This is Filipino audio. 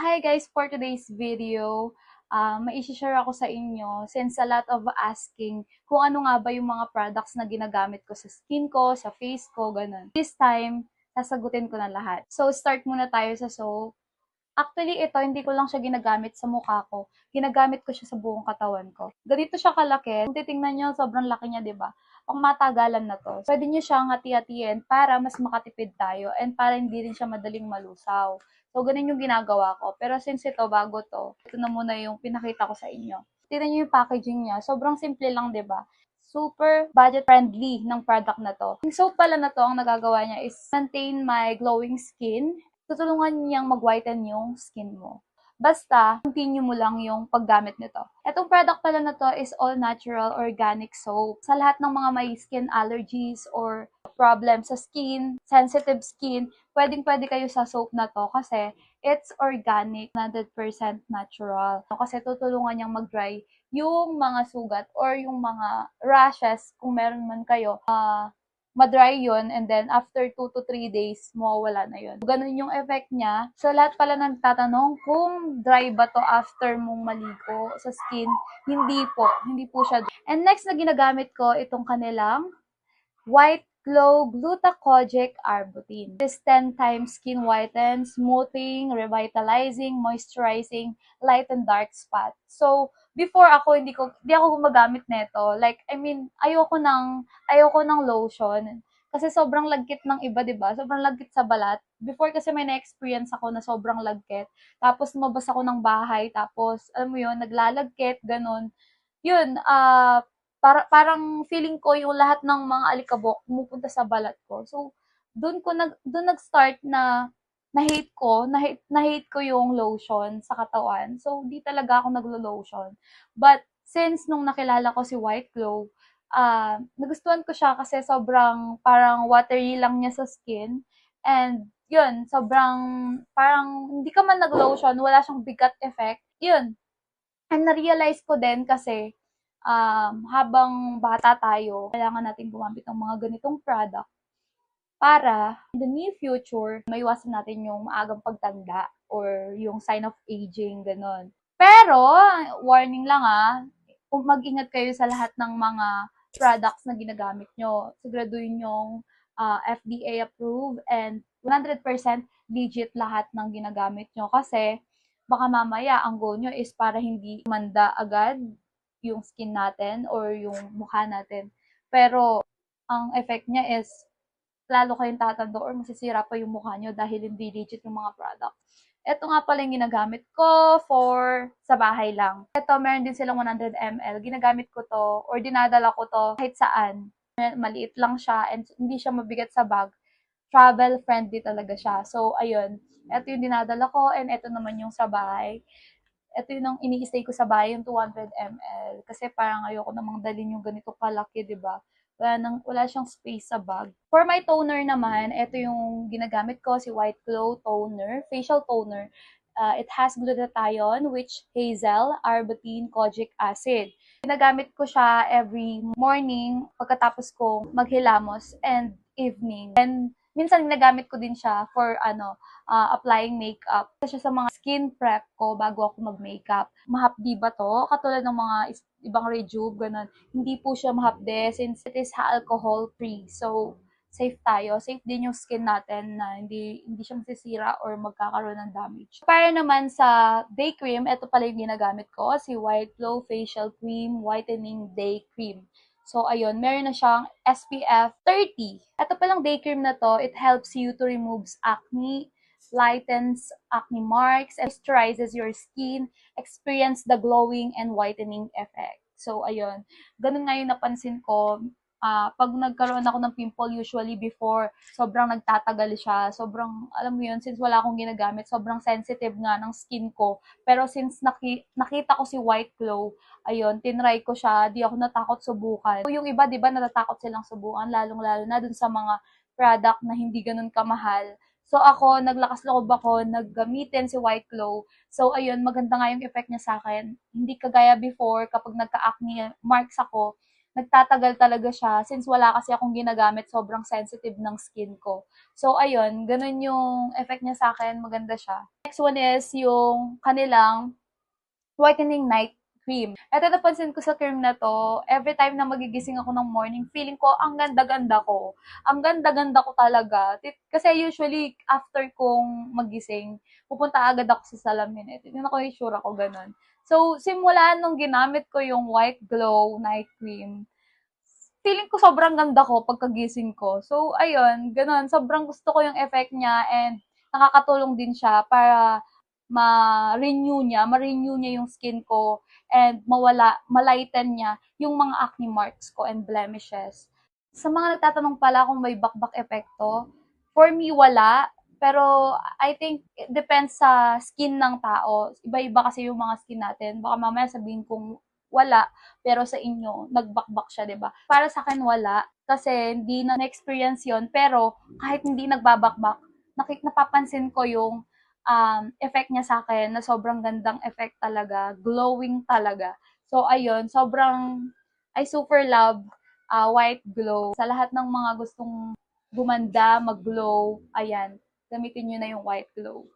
Hi guys, for today's video, mai-share ako sa inyo since a lot of asking kung ano nga ba yung mga products na ginagamit ko sa skin ko, sa face ko, ganun. This time, sasagutin ko na lahat. So, start muna tayo sa soap. Actually, ito, hindi ko lang siya ginagamit sa mukha ko. Ginagamit ko siya sa buong katawan ko. Ganito siya kalaki. Kung titingnan nyo, sobrang laki niya, di ba? Pang matagalan na to. Pwede nyo siyang hati-hatiin para mas makatipid tayo and para hindi rin siya madaling malusaw. So, ganun yung ginagawa ko. Pero since ito, bago to, ito na muna yung pinakita ko sa inyo. Tignan nyo yung packaging niya. Sobrang simple lang, di ba? Super budget-friendly ng product na to. Yung soap pala na to, ang nagagawa niya is maintain my glowing skin. Tutulungan niyang mag-whiten yung skin mo. Basta, continue mo lang yung paggamit nito. Itong product pala na to is all natural organic soap. Sa lahat ng mga may skin allergies or problem sa skin, sensitive skin, pwedeng-pwede kayo sa soap na to kasi it's organic, 100% natural. Kasi tutulungan niyang mag-dry yung mga sugat or yung mga rashes kung meron man kayo. Ma-dry yun and then after 2 to 3 days, mawawala na yun. Ganun yung effect niya. Sa lahat pala nagtatanong kung dry ba to after mong maligo sa skin, hindi po siya. And next na ginagamit ko itong kanilang White Glow Glucocorticoid Arbutin. This 10 times skin whiten, smoothing, revitalizing, moisturizing, light and dark spot. So, before hindi ako gumagamit nito. Like, I mean, ayoko ng lotion. Kasi sobrang lagkit ng iba, 'di ba? Sobrang lagkit sa balat. Before kasi may na-experience ako na sobrang lagkit. Tapos lumabas ako ng bahay, tapos alam mo 'yun, naglalagkit, ganun. 'Yun, parang feeling ko yung lahat ng mga alikabok pumupunta sa balat ko. So, doon nag-start na na-hate ko yung lotion sa katawan. So, di talaga ako naglo-lotion. But, since nung nakilala ko si White Glow, nagustuhan ko siya kasi sobrang parang watery lang niya sa skin. And, yun, sobrang, parang, hindi ka man nag-lotion, wala siyang bigat effect. Yun. And na-realize ko din kasi, habang bata tayo, kailangan natin gumamit ng mga ganitong product para in the near future, maiwasan natin yung maagang pagtanda or yung sign of aging, gano'n. Pero, warning lang mag-ingat kayo sa lahat ng mga products na ginagamit nyo. Siguraduhin yung FDA approved and 100% legit lahat ng ginagamit nyo kasi baka mamaya ang goal nyo is para hindi manda agad yung skin natin or yung mukha natin. Pero, ang effect niya is lalo kayong tatanda or masisira pa yung mukha nyo dahil hindi legit yung mga product. Ito nga pala yung ginagamit ko for sa bahay lang. Ito, meron din silang 100 ml. Ginagamit ko to or dinadala ko to kahit saan. Maliit lang siya and hindi siya mabigat sa bag. Travel friendly talaga siya. So, ayun. Ito yung dinadala ko and ito naman yung sa bahay. Ito yung ini-stay ko sa bahay, yung 200 ml. Kasi parang ayoko namang dalhin yung ganito kalaki, di ba? Wala siyang space sa bag. For my toner naman, ito yung ginagamit ko, si White Glow Toner, facial toner. It has glutathione, which hazel, arbutin, kojic acid. Ginagamit ko siya every morning pagkatapos ko maghilamos and evening. And minsan ginagamit ko din siya for applying makeup. Kasi sa mga skin prep ko bago ako mag-makeup. Mahapdi ba to? Katulad ng mga ibang rejuve, ganun. Hindi po siya mahapde since it is alcohol free. So, safe tayo. Safe din yung skin natin na hindi siya masisira or magkakaroon ng damage. Para naman sa day cream, ito pala yung ginagamit ko, si White Glow Facial Cream Whitening Day Cream. So, ayun, meron na siyang SPF 30. Ito palang day cream na to, it helps you to remove acne, lightens acne marks, and moisturizes your skin, experience the glowing and whitening effect. So, ayun. Ganun nga yung napansin ko. Pag nagkaroon ako ng pimple, usually before, sobrang nagtatagal siya. Sobrang, alam mo yun, since wala akong ginagamit, sobrang sensitive nga ng skin ko. Pero since nakita ko si White Glow, ayun, tinry ko siya, di ako natakot subukan. Yung iba, di ba, natatakot silang subukan, lalong-lalo na dun sa mga product na hindi ganun kamahal. So ako, naglakas loob ako, naggamitin si White Glow. So ayun, maganda nga yung effect niya sa akin. Hindi kagaya before, kapag nagka-acne marks ako, nagtatagal talaga siya since wala kasi akong ginagamit, sobrang sensitive ng skin ko. So, ayun, ganun yung effect niya sa akin, maganda siya. Next one is yung kanilang whitening night cream. Eto napansin ko sa cream na 'to, every time na magigising ako ng morning, feeling ko ang ganda-ganda ko. Ang ganda-ganda ko talaga. Kasi usually after kong magising, pupunta agad ako sa salamin, titignan ko yung itsura ko, gano'n. So, simula nung ginamit ko yung White Glow Night Cream, feeling ko sobrang ganda ko pagkagising ko. So, ayun, gano'n. Sobrang gusto ko yung effect niya and nakakatulong din siya para ma-renew niya yung skin ko and malighten niya yung mga acne marks ko and blemishes. Sa mga nagtatanong pala kung may bakbak epekto, for me wala. Pero I think it depends sa skin ng tao. Iba-iba kasi yung mga skin natin. Baka mamaya sabihin kong wala, pero sa inyo, nagbakbak siya, di ba? Para sa akin, wala. Kasi hindi na na-experience yon. Pero kahit hindi nagbabakbak, napapansin ko yung effect niya sa akin na sobrang gandang effect talaga. Glowing talaga. So, ayun, I super love White Glow. Sa lahat ng mga gustong gumanda, mag-glow, ayan, gamitin nyo na yung White Glow.